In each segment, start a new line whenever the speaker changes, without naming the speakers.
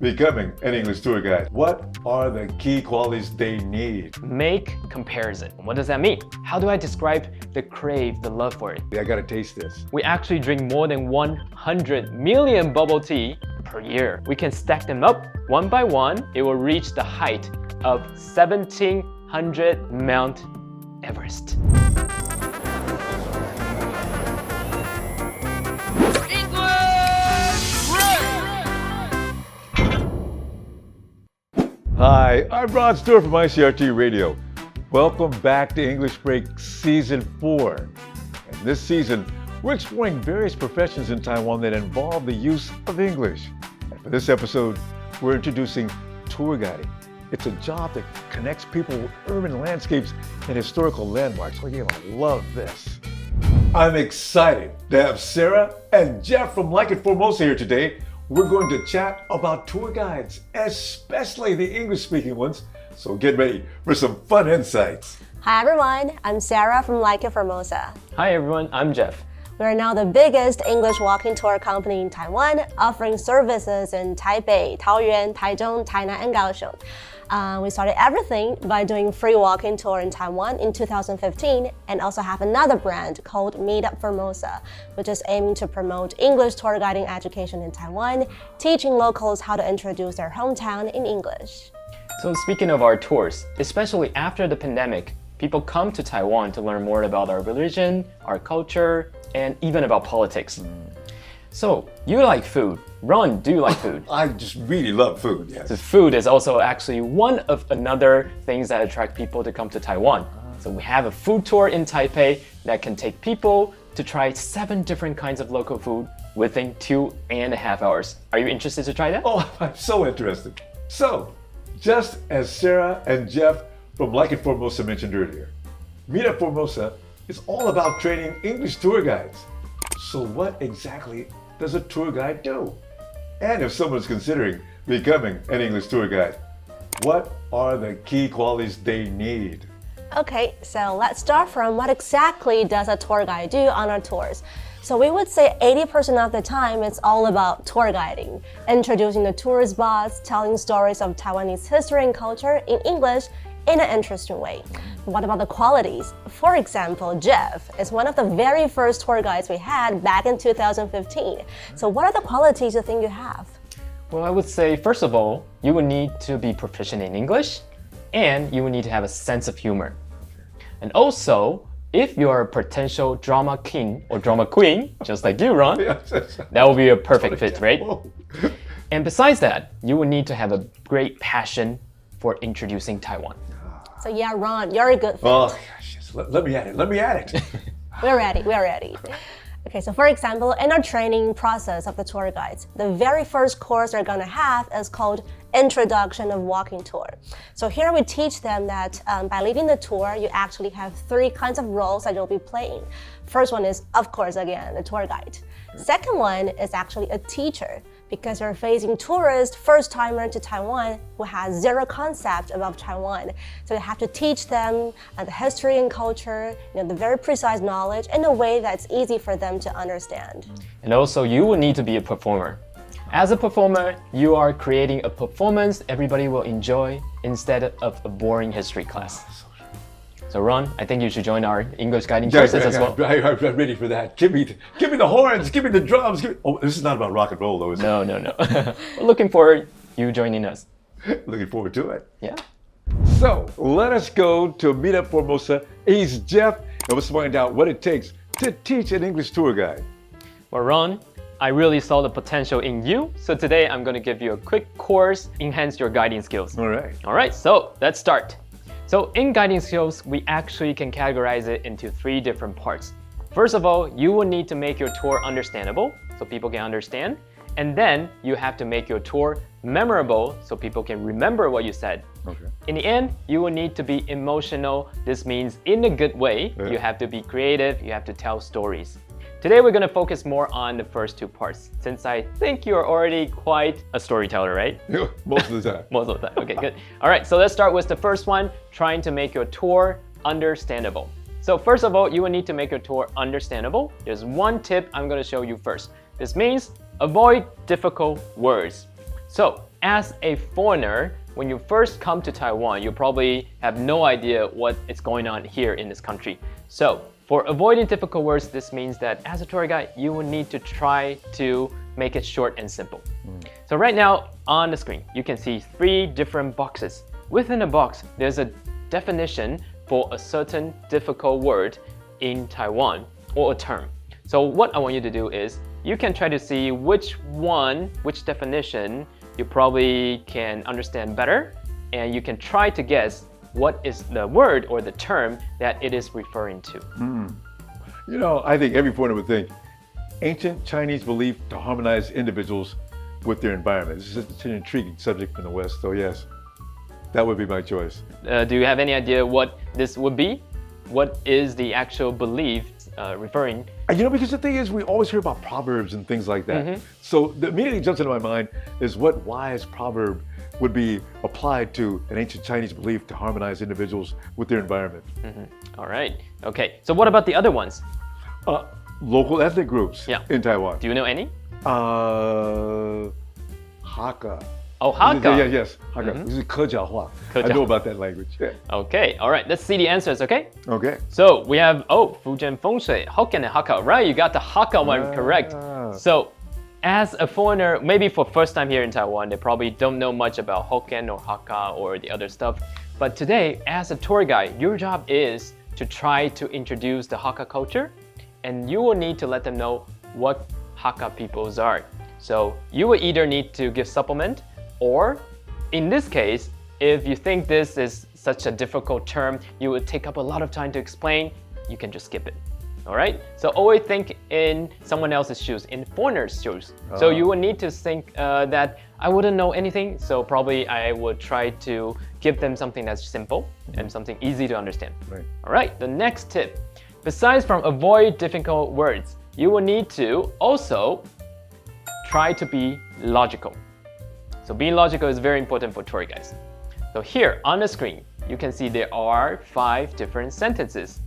becoming an English tour guide. What are the key qualities they need?
Make comparison. What does that mean? How do I describe the crave, the love for it?
I gotta taste this.
We actually drink more than 100 million bubble tea per year. We can stack them up one by one. It will reach the height of 1700 Mount Everest.
Hi, I'm Ron Stewart from ICRT Radio. Welcome back to English Break Season 4. And this season, we're exploring various professions in Taiwan that involve the use of English. And for this episode, we're introducing tour guiding. It's a job that connects people with urban landscapes and historical landmarks. Oh, you're gonna love this. I'm excited to have Sarah and Jeff from Like It Formosa here today. We're going to chat about tour guides, especially the English-speaking ones. So get ready for some fun insights.
Hi everyone, I'm Sarah from Like It Formosa.
Hi everyone, I'm Jeff.
We are now the biggest English walking tour company in Taiwan, offering services in Taipei, Taoyuan, Taichung, Tainan, and Kaohsiung. We started everything by doing free walking tour in Taiwan in 2015 and also have another brand called Meetup Formosa, which is aiming to promote English tour guiding education in Taiwan, teaching locals how to introduce their hometown in English.
So speaking of our tours, especially after the pandemic, people come to Taiwan to learn more about our religion, our culture, and even about politics. So, you like food. Ron, do you like food?
I just really love food, yes.
So food is also actually one of another things that attract people to come to Taiwan. So we have a food tour in Taipei that can take people to try 7 different kinds of local food within 2.5 hours. Are you interested to try that?
Oh, I'm so interested. So, just as Sarah and Jeff from Like It Formosa mentioned earlier, Meetup Formosa is all about training English tour guides. So what exactly does a tour guide do? And if someone's considering becoming an English tour guide, what are the key qualities they need?
Okay, so let's start from what exactly does a tour guide do on our tours. So we would say 80% of the time it's all about tour guiding, introducing the tourist spots, telling stories of Taiwanese history and culture in English in an interesting way. What about the qualities? For example, Jeff is one of the very first tour guides we had back in 2015. So what are the qualities you think you have?
Well, I would say, first of all, you would need to be proficient in English, and you would need to have a sense of humor. And also, if you're a potential drama king or drama queen, just like you, Ron, that will be a perfect fit, right? And besides that, you would need to have a great passion for introducing Taiwan.
So yeah, Ron, you're a good fit.
Oh, gosh, yes. Let me at it.
We're ready. Okay, so for example, in our training process of the tour guides, the very first course they're gonna have is called Introduction of Walking Tour. So here we teach them that by leading the tour, you actually have 3 kinds of roles that you'll be playing. First one is, of course, again, the tour guide. Second one is actually a teacher, because you're facing tourists, first-timer to Taiwan who has zero concept about Taiwan. So you have to teach them the history and culture, the very precise knowledge in a way that's easy for them to understand.
And also, you will need to be a performer. As a performer, you are creating a performance everybody will enjoy instead of a boring history class. So Ron, I think you should join our English guiding courses as well.
I'm ready for that. Give me the horns, give me the drums. Oh, this is not about rock and roll though, is it?
No. We're looking forward to you joining us.
Looking forward to it.
Yeah.
So let us go to Meetup Formosa. He's Jeff, and let's find out what it takes to teach an English tour guide.
Well, Ron, I really saw the potential in you, so today I'm going to give you a quick course, enhance your guiding skills.
All right,
so let's start. So in guiding skills, we actually can categorize it into 3 different parts. First of all, you will need to make your tour understandable so people can understand. And then you have to make your tour memorable so people can remember what you said.
Okay.
In the end, you will need to be emotional. This means in a good way. You have to be creative. You have to tell stories. Today, we're going to focus more on the first 2 parts, since I think you're already quite a storyteller, right?
Yeah, most of the time.
Most of the time. Okay, good. All right, so let's start with the first one, trying to make your tour understandable. So first of all, you will need to make your tour understandable. There's one tip I'm going to show you first. This means avoid difficult words. So as a foreigner, when you first come to Taiwan, you probably have no idea what is going on here in this country. So, for avoiding difficult words, this means that as a tour guide, you will need to try to make it short and simple. So right now on the screen, you can see 3 different boxes. Within a box, there's a definition for a certain difficult word in Taiwan or a term. So what I want you to do is you can try to see which definition you probably can understand better, and you can try to guess what is the word or the term that it is referring to.
You know, I think every foreigner would think ancient Chinese belief to harmonize individuals with their environment. This is such an intriguing subject from the West, so yes, that would be my choice.
Do you have any idea what this would be? What is the actual belief referring?
You know, because the thing is, we always hear about proverbs and things like that. So that immediately jumps into my mind is what wise proverb would be applied to an ancient Chinese belief to harmonize individuals with their environment.
All right. Okay. So what about the other ones?
Local ethnic groups in Taiwan.
Do you know any?
Hakka.
Oh, Hakka.
Yes, Hakka. This is Kejiahua. I know about that language. Yeah.
Okay. All right. Let's see the answers. Okay.
Okay.
So we have Fujian Fengshui, Hokkien and Hakka. Right. You got the Hakka one correct. So, as a foreigner, maybe for first time here in Taiwan, they probably don't know much about Hokkien or Hakka or the other stuff. But today, as a tour guide, your job is to try to introduce the Hakka culture, and you will need to let them know what Hakka peoples are. So you will either need to give supplement, or in this case, if you think this is such a difficult term, you would take up a lot of time to explain, you can just skip it. All right, so always think in someone else's shoes, in foreigners' shoes. So you will need to think that I wouldn't know anything, so probably I would try to give them something that's simple and something easy to understand.
Right.
All right, the next tip. Besides from avoid difficult words, you will need to also try to be logical. So being logical is very important for tour guides. So here on the screen, you can see there are 5 different sentences.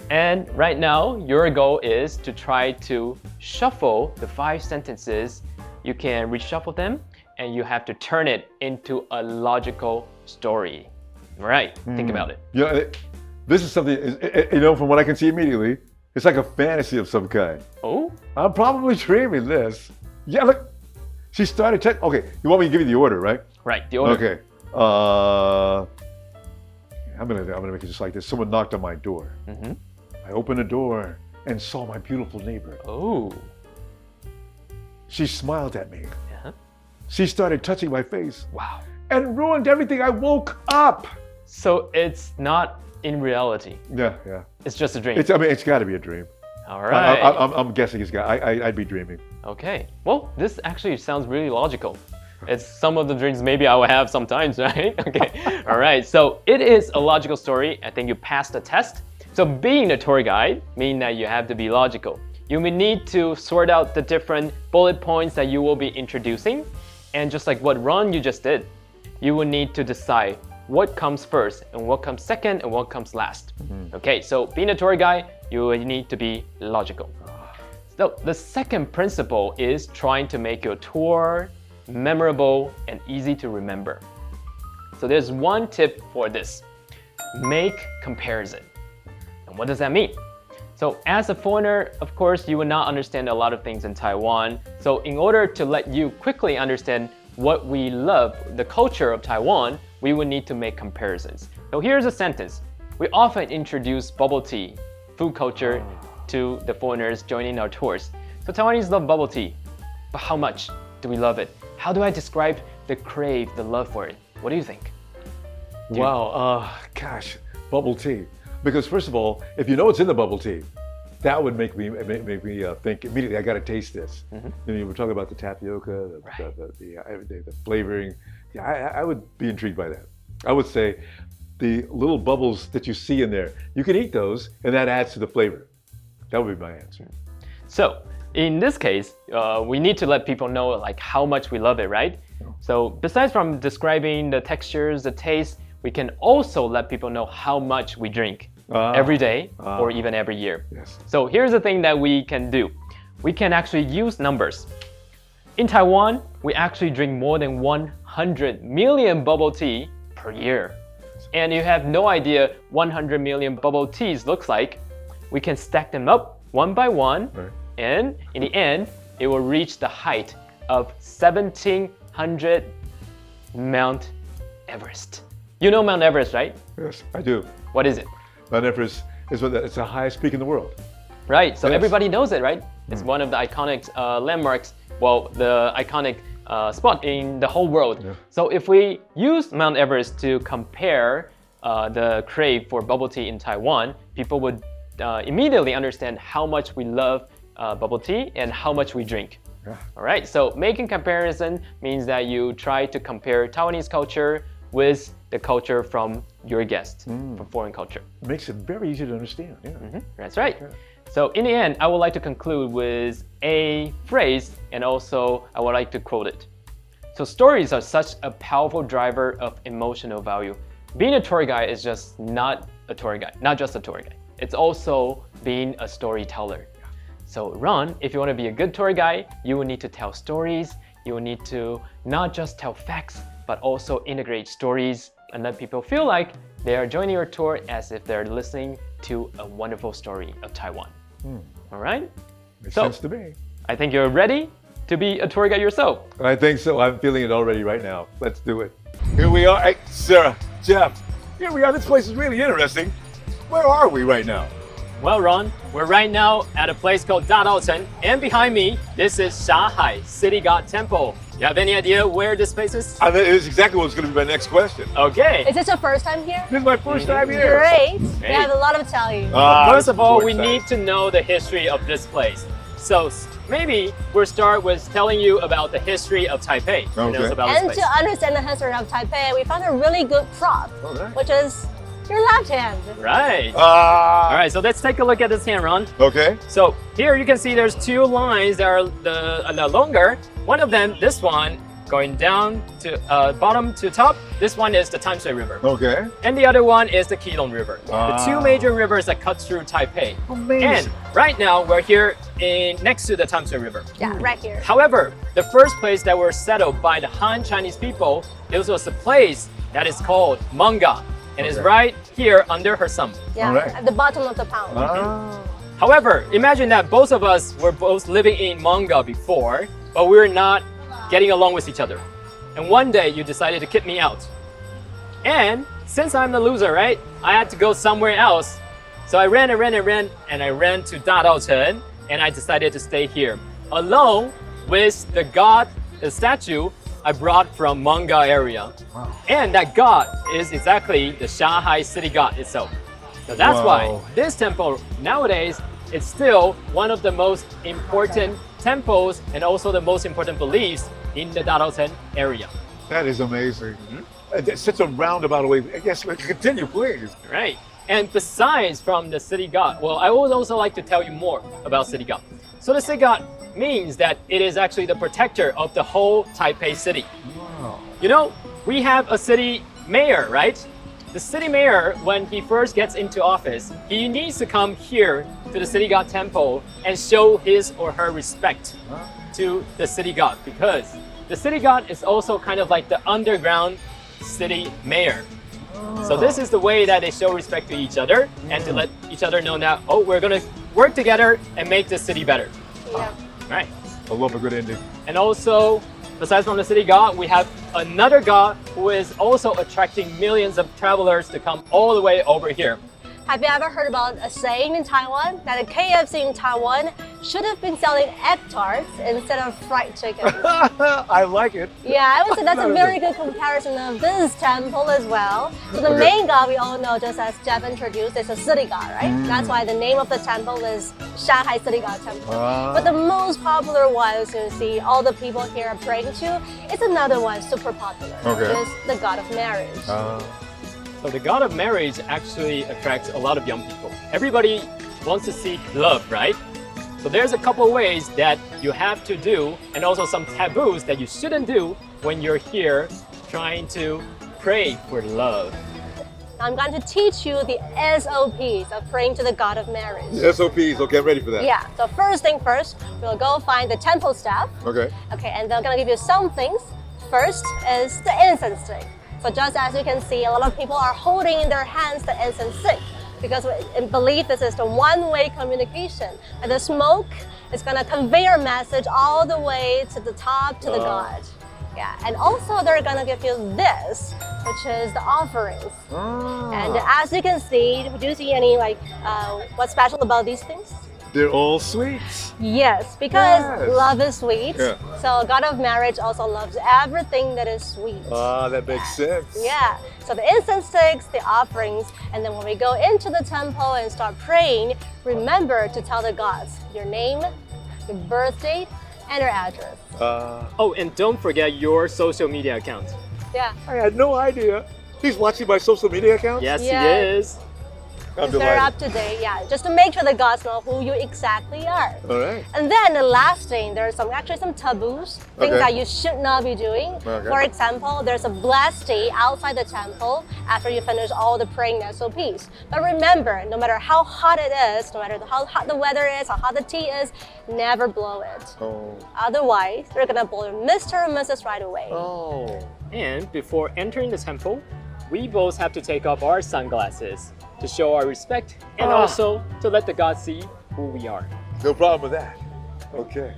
And right now, your goal is to try to shuffle the 5 sentences. You can reshuffle them, and you have to turn it into a logical story. All right, think about it.
Yeah, this is something, you know, from what I can see immediately, it's like a fantasy of some kind.
Oh?
I'm probably dreaming this. Yeah, look, she started okay, you want me to give you the order, right?
Right, the order.
Okay. I'm gonna make it just like this. Someone knocked on my door. I opened the door and saw my beautiful neighbor.
Oh.
She smiled at me.
Yeah.
She started touching my face.
Wow.
And ruined everything. I woke up.
So it's not in reality.
Yeah.
It's just a dream.
It's got to be a dream.
All right.
I'm guessing I'd be dreaming.
Okay. Well, this actually sounds really logical. It's some of the dreams maybe I will have sometimes, right? Okay. All right. So it is a logical story. I think you passed the test. So being a tour guide means that you have to be logical. You may need to sort out the different bullet points that you will be introducing. And just like what Ron you just did, you will need to decide what comes first and what comes second and what comes last. Okay, so being a tour guide, you will need to be logical. So the second principle is trying to make your tour memorable and easy to remember. So there's one tip for this. Make comparison. And what does that mean? So as a foreigner, of course, you will not understand a lot of things in Taiwan. So in order to let you quickly understand what we love, the culture of Taiwan, we will need to make comparisons. So here's a sentence. We often introduce bubble tea, food culture, to the foreigners joining our tours. So Taiwanese love bubble tea, but how much do we love it? How do I describe the crave, the love for it? What do you think?
Wow, gosh, bubble tea. Because first of all, if you know what's in the bubble tea, that would make me think immediately. I got to taste this. You know, you were talking about the tapioca, the flavoring. Yeah, I would be intrigued by that. I would say the little bubbles that you see in there, you can eat those, and that adds to the flavor. That would be my answer.
So in this case, we need to let people know like how much we love it, right? So besides from describing the textures, the taste, we can also let people know how much we drink every day or even every year.
Yes.
So here's the thing that we can do. We can actually use numbers. In Taiwan, we actually drink more than 100 million bubble tea per year. And you have no idea 100 million bubble teas looks like. We can stack them up one by one, right. And in the end, it will reach the height of 1,700 Mount Everest. You know Mount Everest, right?
Yes, I do.
What is it?
Mount Everest is it's the highest peak in the world.
Right, so
yes.
Everybody knows it, right? It's one of the iconic landmarks, well, the iconic spot in the whole world. Yeah. So if we use Mount Everest to compare the crave for bubble tea in Taiwan, people would immediately understand how much we love bubble tea and how much we drink. Yeah. All right, so making comparison means that you try to compare Taiwanese culture with the culture from your guest, from foreign culture.
It makes it very easy to understand. Yeah.
That's right.
Yeah.
So in the end, I would like to conclude with a phrase, and also I would like to quote it. So stories are such a powerful driver of emotional value. Being a tour guide is just not a tour guide, not just a tour guide. It's also being a storyteller. So Ron, if you want to be a good tour guide, you will need to tell stories. You will need to not just tell facts, but also integrate stories and let people feel like they are joining your tour as if they're listening to a wonderful story of Taiwan. All right?
Makes sense to me.
I think you're ready to be a tour guide yourself.
I think so. I'm feeling it already right now. Let's do it. Here we are. Hey, Sarah, Jeff, here we are. This place is really interesting. Where are we right now?
Well, Ron, we're right now at a place called Dadaocheng, and behind me, this is Shanghai City God Temple. You have any idea where this place is?
It's exactly what's going to be my next question.
Okay.
Is this your first time here?
This is my first time here.
Great. We have a lot to tell you.
First of all, we need to know the history of this place. So maybe we'll start with telling you about the history of Taipei.
Okay.
And to understand the history of Taipei, we found a really good prop, which is your left hand.
Right. All right, so let's take a look at this hand, Ron.
Okay.
So here you can see there's two lines that are the longer. One of them, this one, going down to bottom to top. This one is the Tamsui River.
Okay.
And the other one is the Keelung River. The two major rivers that cut through Taipei.
Amazing.
And right now we're here next to the Tamsui River.
Yeah, right here.
However, the first place that were settled by the Han Chinese people, this was a place that is called Manga. And it's right here under her thumb.
Yeah,
right.
At the bottom of the pound.
However, imagine that both of us were both living in Manga before, but we were not getting along with each other. And one day you decided to kick me out. And since I'm the loser, right? I had to go somewhere else. So I ran, and I ran to Dadaocheng, and I decided to stay here, along with the god, the statue I brought from Manga area. Wow. And that god is exactly the Shanghai City God itself. So that's why this temple nowadays is still one of the most important temples and also the most important beliefs in the Dadaocheng area.
That is amazing. That's such a roundabout way. Yes, continue, please.
Right. And besides from the city god, well, I would also like to tell you more about city god. So the city god means that it is actually the protector of the whole Taipei city. Wow. You know, we have a city mayor, right? The city mayor, when he first gets into office, he needs to come here to the city god temple and show his or her respect to the city god, because the city god is also kind of like the underground city mayor. So this is the way that they show respect to each other and to let each other know that, oh, we're going to work together and make this city better.
Yeah.
Right.
I love a good ending.
And also, besides from the city god, we have another god who is also attracting millions of travelers to come all the way over here.
Have you ever heard about a saying in Taiwan that a KFC in Taiwan should have been selling egg tarts instead of fried chicken?
I like it.
Yeah, I would say that's a very good comparison of this temple as well. So the main god we all know, just as Jeff introduced, is a city god, right? That's why the name of the temple is Shanghai City God Temple. But the most popular ones you see all the people here are praying to is another one super popular, which is the god of marriage.
So the god of marriage actually attracts a lot of young people. Everybody wants to seek love, right? So there's a couple ways that you have to do, and also some taboos that you shouldn't do when you're here trying to pray for love.
Now I'm going to teach you the SOPs of praying to the God of marriage.
The SOPs, okay, I'm ready for that.
Yeah, so first thing first, we'll go find the temple staff.
Okay.
Okay, and they're gonna give you some things. First is the incense stick. So just as you can see, a lot of people are holding in their hands the incense stick because we believe this is the one-way communication. And the smoke is gonna convey your message all the way to the top to the God. Yeah, and also they're gonna give you this, which is the offerings. And as you can see, do you see any what's special about these things?
They're all sweets.
Yes, because
Yes.
love is sweet.
Yeah.
So God of marriage also loves everything that is sweet.
That makes sense.
Yeah, so the incense sticks, the offerings, and then when we go into the temple and start praying, remember to tell the gods your name, your birth date, and your address.
Oh, and don't forget your social media account.
Yeah,
I had no idea. He's watching my social media account?
Yes,
Yeah.
he is.
I'm
if they're up
delighted.
to date, yeah, just to make sure the gods know who you exactly are.
All right.
And then the last thing, there's some taboos, things
Okay.
that you should not be doing.
Okay.
For example, there's a blessed day outside the temple after you finish all the praying SOPs. But remember, no matter how hot it is, no matter how hot the weather is, how hot the tea is, never blow it.
Oh.
Otherwise, you're gonna blow your Mr. and Mrs. right away.
Oh.
And before entering the temple, we both have to take off our sunglasses to show our respect and also to let the gods see who we are.
No problem with that. Okay.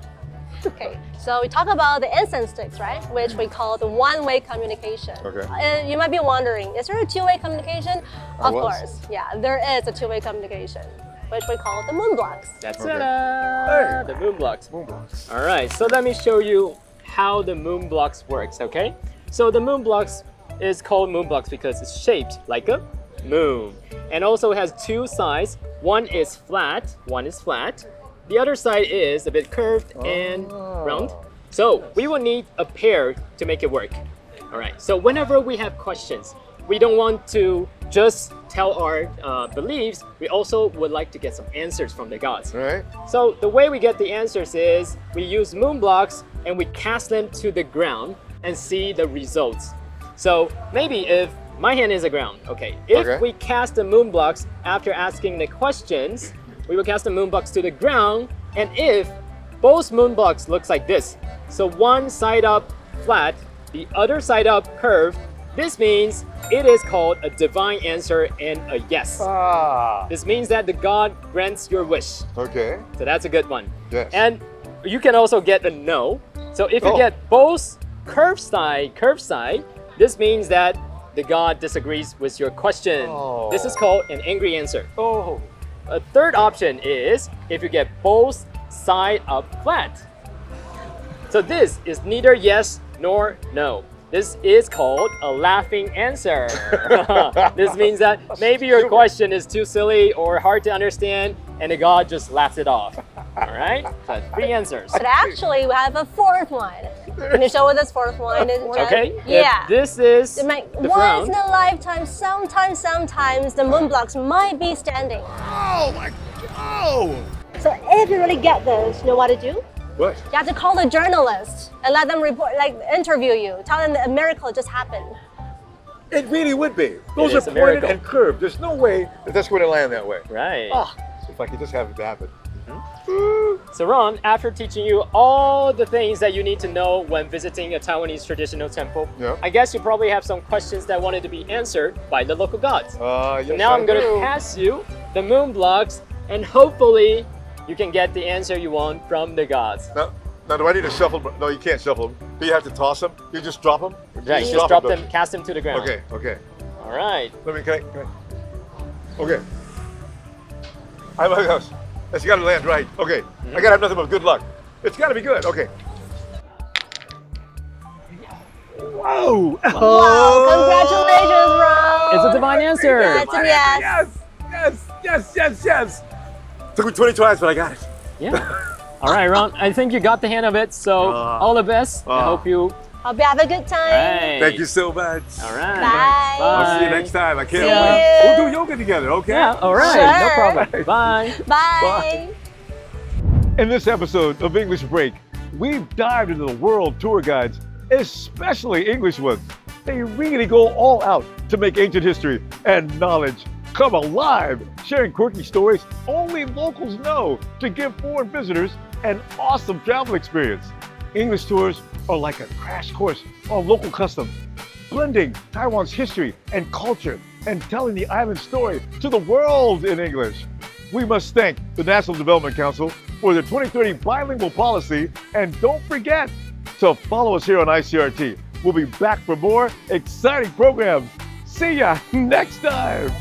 Okay, so we talk about the incense sticks, right? Which we call the one-way communication.
Okay.
You might be wondering, is there a two-way communication? Of
was.
course, yeah, there is a two-way communication, which we call the moon blocks.
That's
Okay.
it. The moon blocks.
Moonblocks.
All right, so let me show you how the moon blocks works, okay? So the moon blocks is called moon blocks because it's shaped like a moon. And also has two sides. One is flat, one is flat. The other side is a bit curved and round. So we will need a pair to make it work. All right, so whenever we have questions, we don't want to just tell our beliefs, we also would like to get some answers from the gods.
All right.
So the way we get the answers is we use moon blocks and we cast them to the ground and see the results. So maybe if my hand is the ground, okay. If
Okay.
we cast the moon blocks after asking the questions, we will cast the moon blocks to the ground, and if both moon blocks looks like this, so one side up flat, the other side up curved, this means it is called a divine answer and a yes. This means that the God grants your wish.
Okay.
So that's a good one.
Yes.
And you can also get a no. So if you
Oh.
get both curved side, this means that the God disagrees with your question.
Oh.
This is called an angry answer.
Oh.
A third option is if you get both side up flat. So this is neither yes nor no. This is called a laughing answer. This means that maybe your question is too silly or hard to understand and the God just laughs it off. All right? So 3 answers.
But actually, we have a fourth one. Can you show us this fourth one?
Okay?
Yeah.
If this is
It might-
the
once
frown.
in a lifetime, sometimes the moon blocks might be standing.
Oh my. Oh.
So if you really get this, you know what to do?
What?
You have to call the journalist and let them report, interview you. Tell them that a miracle just happened.
It really would be. Those
is
are
a
pointed
miracle.
and curved. There's no way that that's going to land that way.
Right.
Oh, if I could just have it happen.
So Ron, after teaching you all the things that you need to know when visiting a Taiwanese traditional temple,
Yeah.
I guess you probably have some questions that wanted to be answered by the local gods.
Yes,
So now I'm going to pass you the moon blocks and hopefully you can get the answer you want from the gods.
Now, do I need to shuffle them? No, you can't shuffle them. Do you have to toss them? You just drop them?
Right, just drop them, cast them to the ground.
Okay, okay.
All right.
Let me, can I? Okay. It's got to land right. Okay. I got to have nothing but good luck. It's got to be good. Okay. Whoa!
Wow, congratulations, Ron!
It's a divine answer.
That's a yes.
Yes. Took me 20 tries, but I got it.
Yeah. All right, Ron. I think you got the hang of it. So all the best. I hope you.
Hope you have a good time.
Right.
Thank you so much.
All right.
Bye.
I'll see you next time. I can't
See
wait.
you.
We'll do yoga together, okay?
Yeah. All right. No
Sure.
problem. Bye.
Bye.
In this episode of English Break, we've dived into the world tour guides, especially English ones. They really go all out to make ancient history and knowledge come alive, sharing quirky stories only locals know to give foreign visitors an awesome travel experience. English tours are like a crash course on local customs, blending Taiwan's history and culture and telling the island's story to the world in English. We must thank the National Development Council for their 2030 bilingual policy, and don't forget to follow us here on ICRT. We'll be back for more exciting programs. See ya next time.